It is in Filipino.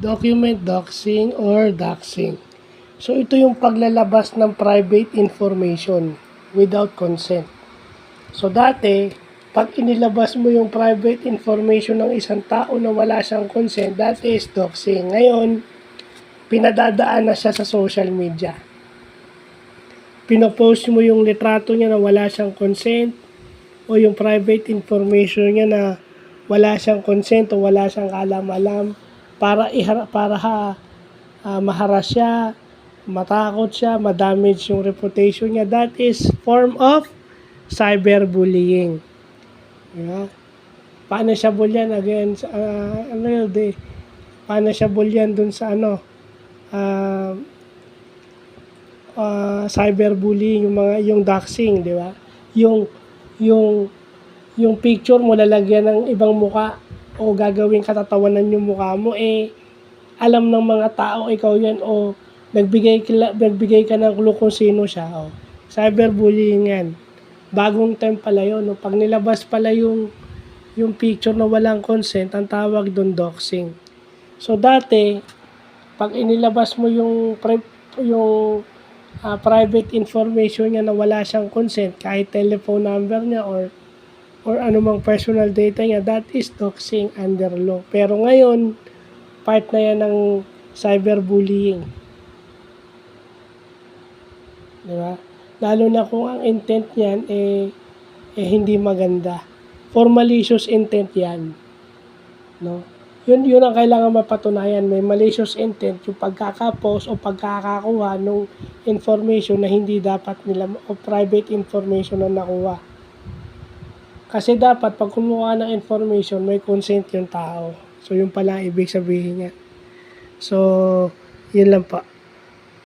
Document doxing or doxing. So, ito yung paglalabas ng private information without consent. So, dati, pag inilabas mo yung private information ng isang tao na wala siyang consent, that is doxing. Ngayon, pinadadaan na siya sa social media. Pinopost mo yung litrato niya na wala siyang consent o yung private information niya na wala siyang consent o wala siyang alam-alam para maharas siya, matakot siya, madamage yung reputation niya. That is form of cyberbullying. Yeah. Paano siya bulyan against paano siya bulyan dun sa cyberbullying, yung doxing, di ba? Yung picture mo lalagyan ng ibang muka o gagawing katatawanan yung mukha mo, alam ng mga tao ikaw yan o nagbigay ka ng clue kung sino siya. Cyberbullying yan. Bagong term pala yun. Pag nilabas pala yung picture na walang consent, ang tawag doon doxing. So dati, pag inilabas mo yung private information niya na wala siyang consent, kahit telephone number niya or anumang personal data niya, that is doxing under law. Pero ngayon, part na yan ng cyberbullying. Diba? Lalo na kung ang intent niyan hindi maganda. For malicious intent yan. No? Yun ang kailangan mapatunayan. May malicious intent yung pagkakapost o pagkakakuha ng information na hindi dapat nila o private information na nakuha. Kasi dapat pag kumuha ng information, may consent yung tao. So, yun pala ibig sabihin niya. So, yun lang pa.